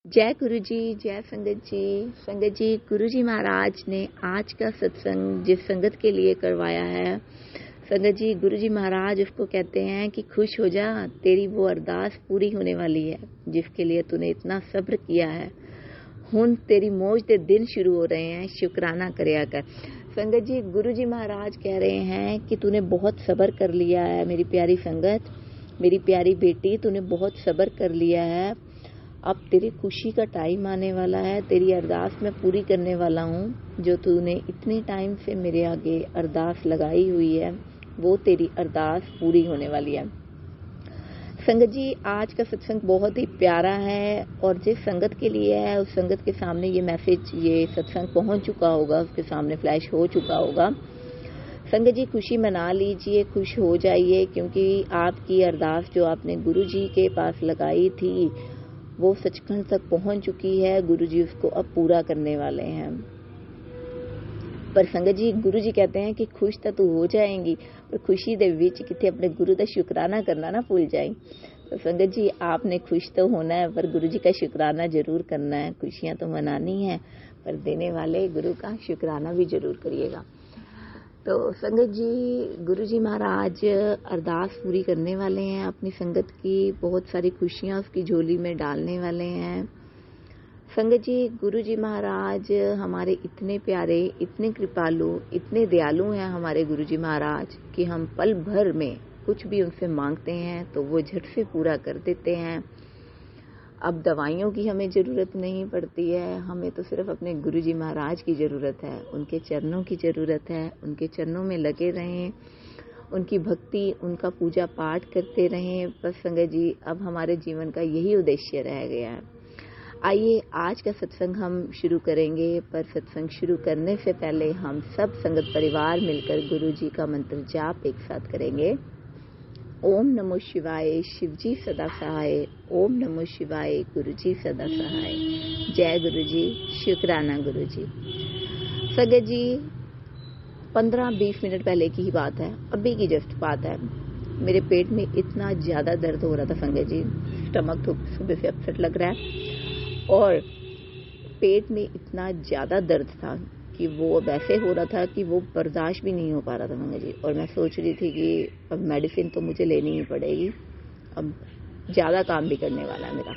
जय गुरु जी, जय संगत जी। संगत जी, गुरु जी महाराज ने आज का सत्संग जिस संगत के लिए करवाया है, संगत जी गुरु जी महाराज उसको कहते हैं कि खुश हो जा, तेरी वो अरदास पूरी होने वाली है जिसके लिए तूने इतना सब्र किया है। हुन तेरी मौज दे दिन शुरू हो रहे हैं, शुक्राना करया कर। संगत जी गुरु जी महाराज कह रहे हैं कि तूने बहुत सब्र कर लिया है मेरी प्यारी संगत, मेरी प्यारी बेटी, तूने बहुत सब्र कर लिया है। अब तेरी खुशी का टाइम आने वाला है, तेरी अरदास मैं पूरी करने वाला हूँ। जो तूने इतने टाइम से मेरे आगे अरदास लगाई हुई है वो तेरी अरदास पूरी होने वाली है। संगत जी आज का सत्संग बहुत ही प्यारा है और जिस संगत के लिए है उस संगत के सामने ये मैसेज, ये सत्संग पहुंच चुका होगा, उसके सामने फ्लैश हो चुका होगा। संगत जी खुशी मना लीजिए, खुश हो जाइए, क्योंकि आपकी अरदास जो आपने गुरु जी के पास लगाई थी वो सचखंड तक पहुंच चुकी है। गुरु जी उसको अब पूरा करने वाले हैं। पर संगत जी गुरु जी कहते हैं कि खुश तो तू हो जाएंगी, पर खुशी दे विच किथे अपने गुरु का शुक्राना करना ना भूल जाए। तो संगत जी आपने खुश तो होना है पर गुरु जी का शुक्राना जरूर करना है। खुशियां तो मनानी है पर देने वाले गुरु का शुक्राना भी जरूर करिएगा। तो संगत जी गुरु जी महाराज अरदास पूरी करने वाले हैं, अपनी संगत की बहुत सारी खुशियां उसकी झोली में डालने वाले हैं। संगत जी गुरु जी महाराज हमारे इतने प्यारे, इतने कृपालु, इतने दयालु हैं हमारे गुरु जी महाराज कि हम पल भर में कुछ भी उनसे मांगते हैं तो वो झट से पूरा कर देते हैं। अब दवाइयों की हमें ज़रूरत नहीं पड़ती है, हमें तो सिर्फ अपने गुरु जी महाराज की ज़रूरत है, उनके चरणों की ज़रूरत है। उनके चरणों में लगे रहें, उनकी भक्ति, उनका पूजा पाठ करते रहें। बस संगत जी अब हमारे जीवन का यही उद्देश्य रह गया है। आइए आज का सत्संग हम शुरू करेंगे, पर सत्संग शुरू करने से पहले हम सब संगत परिवार मिलकर गुरु जी का मंत्र जाप एक साथ करेंगे। ओम नमो शिवाय, शिवजी सदा सहाय। ओम नमो शिवाय, गुरुजी सदा सहाय। जय गुरु जी, शुक्राना गुरु जी। संगत जी 15-20 मिनट पहले की ही बात है, अभी की जस्ट बात है। मेरे पेट में इतना ज्यादा दर्द हो रहा था संगत जी, स्टमक तो सुबह से अपसेट लग रहा है और पेट में इतना ज्यादा दर्द था कि वो वैसे हो रहा था कि वो बर्दाश्त भी नहीं हो पा रहा था संगत जी। और मैं सोच रही थी कि अब मेडिसिन तो मुझे लेनी ही पड़ेगी, अब ज्यादा काम भी करने वाला है मेरा।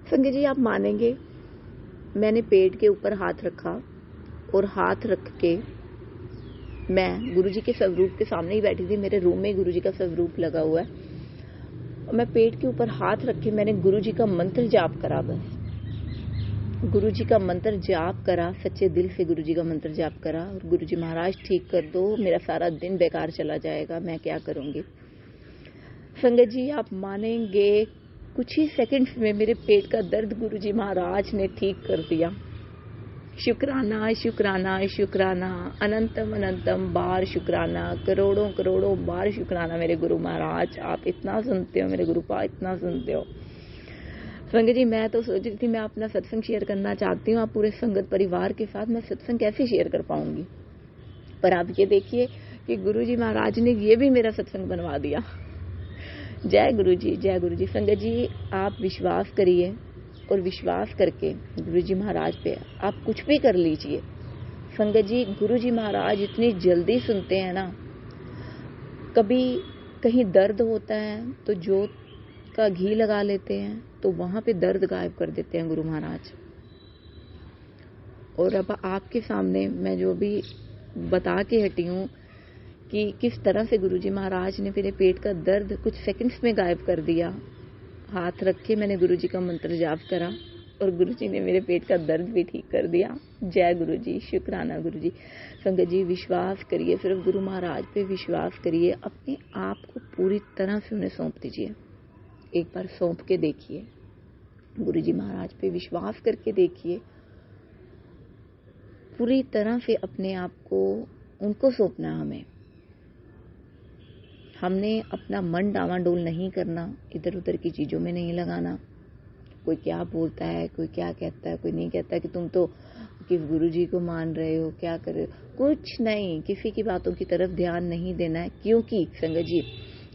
संगत जी आप मानेंगे, मैंने पेट के ऊपर हाथ रखा और हाथ रख के मैं गुरुजी के स्वरूप के सामने ही बैठी थी। मेरे रूम में गुरुजी का स्वरूप लगा हुआ है और मैं पेट के ऊपर हाथ रख के मैंने गुरुजी का मंत्र जाप करा। बस गुरु जी का मंत्र जाप करा, सच्चे दिल से गुरु जी का मंत्र जाप करा और गुरु जी महाराज ठीक कर दो, मेरा सारा दिन बेकार चला जाएगा, मैं क्या करूंगी। संगत जी आप मानेंगे कुछ ही सेकंड्स में मेरे पेट का दर्द गुरु जी महाराज ने ठीक कर दिया। शुक्राना शुक्राना शुक्राना, अनंतम अनंतम बार शुक्राना, करोड़ों करोड़ों बार शुक्राना मेरे गुरु महाराज। आप इतना सुनते हो मेरे गुरु पा, इतना सुनते हो। संगत जी मैं तो सोच रही थी मैं अपना सत्संग शेयर करना चाहती हूँ, आप पूरे संगत परिवार के साथ मैं सत्संग कैसे शेयर कर पाऊंगी, पर आप ये देखिए कि गुरु जी महाराज ने ये भी मेरा सत्संग बनवा दिया। जय गुरु जी, जय गुरु जी। संगत जी आप विश्वास करिए और विश्वास करके गुरु जी महाराज पे आप कुछ भी कर लीजिए। संगत जी गुरु जी महाराज इतनी जल्दी सुनते हैं ना, कभी कहीं दर्द होता है तो जोत का घी लगा लेते हैं तो वहां पे दर्द गायब कर देते हैं गुरु महाराज। और अब आपके सामने मैं जो भी बता के हटी हूँ कि किस तरह से गुरु जी महाराज ने मेरे पेट का दर्द कुछ सेकंड्स में गायब कर दिया। हाथ रख के मैंने गुरु जी का मंत्र जाप करा और गुरु जी ने मेरे पेट का दर्द भी ठीक कर दिया। जय गुरु जी, शुक्राना गुरु जी। संगत जी विश्वास करिए, सिर्फ गुरु महाराज पे विश्वास करिए, अपने आप को पूरी तरह से उन्हें सौंप दीजिए। एक बार सौंप के देखिए, गुरु जी महाराज पे विश्वास करके देखिए, पूरी तरह से अपने आप को उनको सौंपना। हमने अपना मन डावाडोल नहीं करना, इधर उधर की चीजों में नहीं लगाना। कोई क्या बोलता है, कोई क्या कहता है, कोई नहीं कहता कि तुम तो किस गुरु जी को मान रहे हो, क्या कर रहे हो, कुछ नहीं, किसी की बातों की तरफ ध्यान नहीं देना है। क्योंकि संगत जी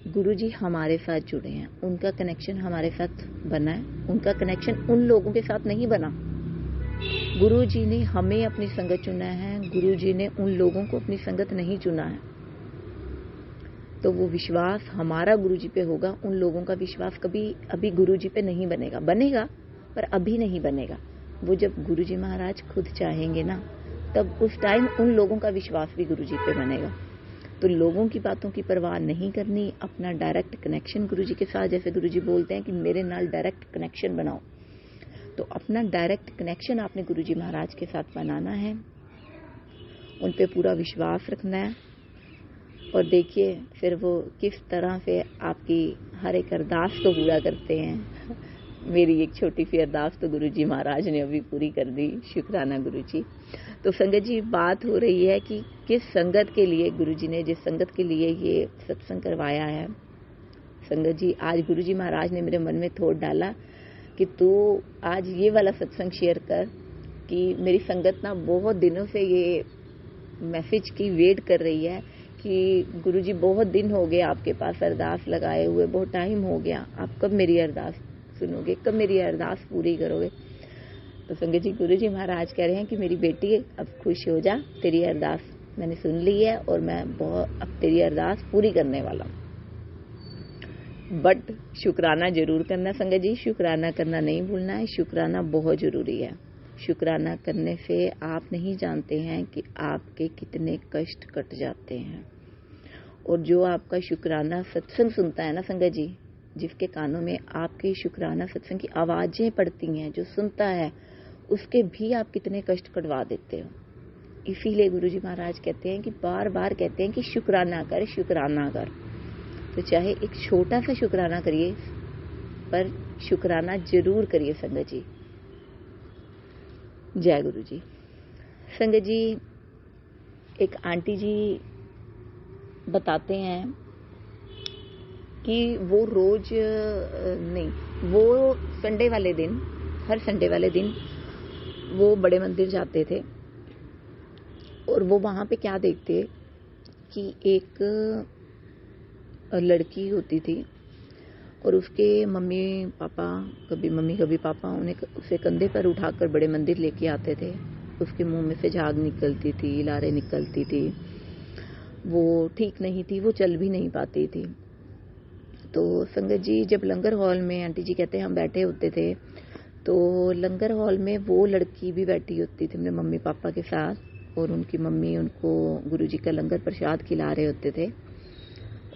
गुरुजी हमारे साथ जुड़े हैं, उनका कनेक्शन हमारे साथ बना है, उनका कनेक्शन उन लोगों के साथ नहीं बना। गुरुजी ने हमें अपनी संगत चुना है, गुरुजी ने उन लोगों को अपनी संगत नहीं चुना है। तो वो विश्वास हमारा गुरुजी पे होगा, उन लोगों का विश्वास कभी अभी गुरुजी पे नहीं बनेगा, बनेगा पर अभी नहीं बनेगा। वो जब गुरुजी महाराज खुद चाहेंगे ना, तब उस टाइम उन लोगों का विश्वास भी गुरुजी पे बनेगा। तो लोगों की बातों की परवाह नहीं करनी, अपना डायरेक्ट कनेक्शन गुरुजी के साथ, जैसे गुरुजी बोलते हैं कि मेरे नाल डायरेक्ट कनेक्शन बनाओ, तो अपना डायरेक्ट कनेक्शन आपने गुरुजी महाराज के साथ बनाना है, उन पे पूरा विश्वास रखना है। और देखिए फिर वो किस तरह से आपकी हर एक अरदास को पूरा करते हैं। मेरी एक छोटी सी अरदास तो गुरुजी महाराज ने अभी पूरी कर दी, शुक्राना गुरुजी। तो संगत जी, बात हो रही है कि किस संगत के लिए गुरुजी ने, जिस संगत के लिए ये सत्संग करवाया है। संगत जी, आज गुरुजी महाराज ने मेरे मन में थोट डाला कि तू आज ये वाला सत्संग शेयर कर कि मेरी संगत ना बहुत दिनों से ये मैसेज की वेट कर रही है कि गुरुजी बहुत दिन हो गए आपके पास अरदास लगाए हुए, बहुत टाइम हो गया, आप कब मेरी अरदास सुनोगे, कब मेरी अरदास पूरी करोगे। तो संगत जी, गुरुजी महाराज कह रहे हैं कि मेरी बेटी अब खुश हो जा, तेरी अरदास मैंने सुन ली है और मैं अब तेरी अरदास पूरी करने वाला हूँ। बट शुक्राना जरूर करना संगत जी, शुक्राना करना नहीं भूलना है, शुक्राना बहुत जरूरी है। शुक्राना करने से आप नहीं जानते हैं कि आपके कितने कष्ट कट जाते हैं। और जो आपका शुक्राना सत्संग सुनता है ना संगत जी, जिसके कानों में आपके शुक्राना सत्संग की आवाजें पड़ती हैं, जो सुनता है, उसके भी आप कितने कष्ट कटवा देते हो। इसीलिए गुरुजी महाराज कहते हैं कि बार बार कहते हैं कि शुक्राना कर, शुक्राना कर। तो चाहे एक छोटा सा शुक्राना करिए, पर शुक्राना जरूर करिए संगत जी। जय गुरु जी। संगत जी, एक आंटी जी बताते हैं कि वो रोज नहीं, वो संडे वाले दिन, हर संडे वाले दिन वो बड़े मंदिर जाते थे और वो वहां पे क्या देखते कि एक लड़की होती थी और उसके मम्मी पापा, कभी मम्मी कभी पापा, उन्हें उसे कंधे पर उठाकर बड़े मंदिर लेके आते थे। उसके मुंह में से झाग निकलती थी, लारें निकलती थी, वो ठीक नहीं थी, वो चल भी नहीं पाती थी। तो संगत जी, जब लंगर हॉल में आंटी जी कहते हैं हम बैठे होते थे, तो लंगर हॉल में वो लड़की भी बैठी होती थी अपने मम्मी पापा के साथ, और उनकी मम्मी उनको गुरुजी का लंगर प्रसाद खिला रहे होते थे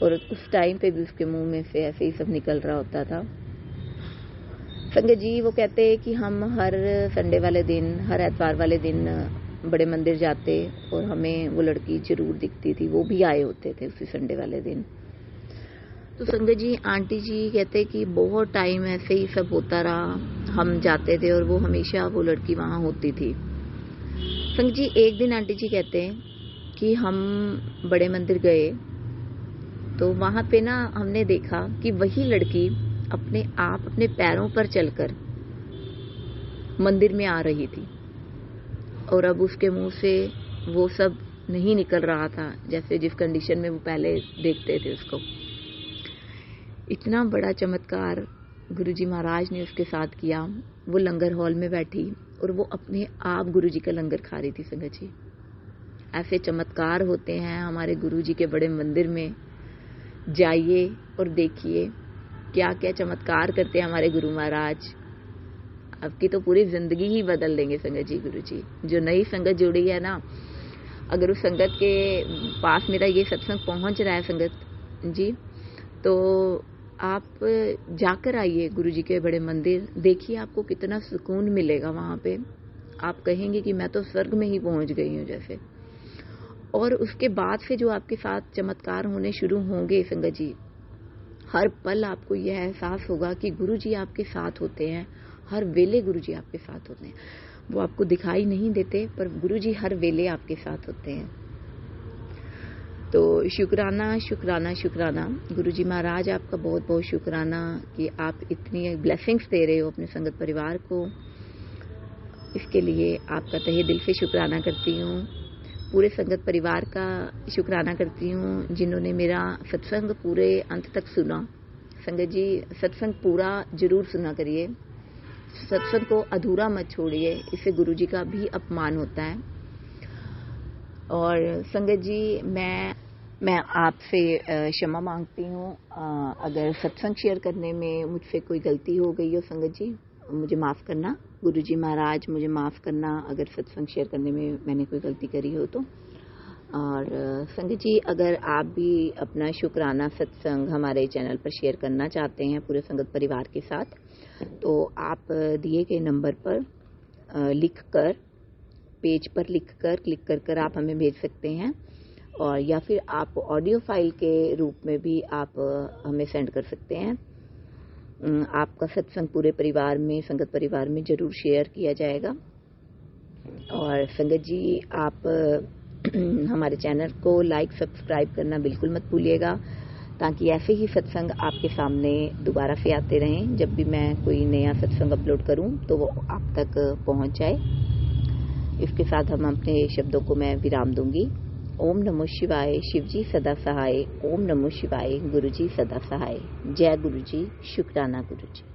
और उस टाइम पे भी उसके मुंह में से ऐसे ही सब निकल रहा होता था। संगत जी, वो कहते हैं कि हम हर संडे वाले दिन, हर एतवार वाले दिन बड़े मंदिर जाते और हमें वो लड़की जरूर दिखती थी, वो भी आए होते थे उसी संडे वाले दिन। तो संगत जी, आंटी जी कहते कि बहुत टाइम ऐसे ही सब होता रहा, हम जाते थे और वो हमेशा वो लड़की वहां होती थी। संगत जी, एक दिन आंटी जी कहते हैं कि हम बड़े मंदिर गए तो वहां पे ना हमने देखा कि वही लड़की अपने आप अपने पैरों पर चलकर मंदिर में आ रही थी और अब उसके मुंह से वो सब नहीं निकल रहा था जैसे जिस कंडीशन में वो पहले देखते थे उसको। इतना बड़ा चमत्कार गुरुजी महाराज ने उसके साथ किया। वो लंगर हॉल में बैठी और वो अपने आप गुरुजी का लंगर खा रही थी। संगत जी, ऐसे चमत्कार होते हैं हमारे गुरुजी के बड़े मंदिर में। जाइए और देखिए क्या क्या चमत्कार करते हैं हमारे गुरु महाराज। आपकी तो पूरी जिंदगी ही बदल देंगे संगत जी गुरुजी। जो नई संगत जुड़ी है ना, अगर उस संगत के पास मेरा ये सत्संग पहुंच रहा है संगत जी, तो आप जाकर आइए गुरुजी के बड़े मंदिर, देखिए आपको कितना सुकून मिलेगा वहां पे। आप कहेंगे कि मैं तो स्वर्ग में ही पहुंच गई हूँ जैसे। और उसके बाद से जो आपके साथ चमत्कार होने शुरू होंगे संगत जी, हर पल आपको यह एहसास होगा कि गुरुजी आपके साथ होते हैं, हर वेले गुरुजी आपके साथ होते हैं। वो आपको दिखाई नहीं देते पर गुरुजी हर वेले आपके साथ होते हैं। तो शुक्राना शुक्राना शुक्राना गुरुजी महाराज, आपका बहुत बहुत शुक्राना कि आप इतनी ब्लेसिंग्स दे रहे हो अपने संगत परिवार को। इसके लिए आपका तहे दिल से शुक्राना करती हूँ। पूरे संगत परिवार का शुक्राना करती हूँ जिन्होंने मेरा सत्संग पूरे अंत तक सुना। संगत जी, सत्संग पूरा जरूर सुना करिए, सत्संग को अधूरा मत छोड़िए, इससे गुरु जी का भी अपमान होता है। और संगत जी, मैं आपसे क्षमा मांगती हूँ अगर सत्संग शेयर करने में मुझसे कोई गलती हो गई हो। संगत जी, मुझे माफ़ करना। गुरु जी महाराज, मुझे माफ़ करना अगर सत्संग शेयर करने में मैंने कोई गलती करी हो तो। और संगत जी, अगर आप भी अपना शुक्राना सत्संग हमारे चैनल पर शेयर करना चाहते हैं पूरे संगत परिवार के साथ, तो आप दिए गए नंबर पर लिखकर, पेज पर लिखकर, क्लिक कर आप हमें भेज सकते हैं। और या फिर आप ऑडियो फाइल के रूप में भी आप हमें सेंड कर सकते हैं। आपका सत्संग पूरे परिवार में, संगत परिवार में जरूर शेयर किया जाएगा। और संगत जी, आप हमारे चैनल को लाइक, सब्सक्राइब करना बिल्कुल मत भूलिएगा, ताकि ऐसे ही सत्संग आपके सामने दोबारा से आते रहें। जब भी मैं कोई नया सत्संग अपलोड करूं तो वो आप तक पहुंच जाए। इसके साथ हम अपने शब्दों को मैं विराम दूंगी। ओम नमो शिवाय, शिव जी सदा सहाय। ओम नमो शिवाय, गुरु जी सदा सहाय। जय गुरु जी, शुक्राना गुरु जी।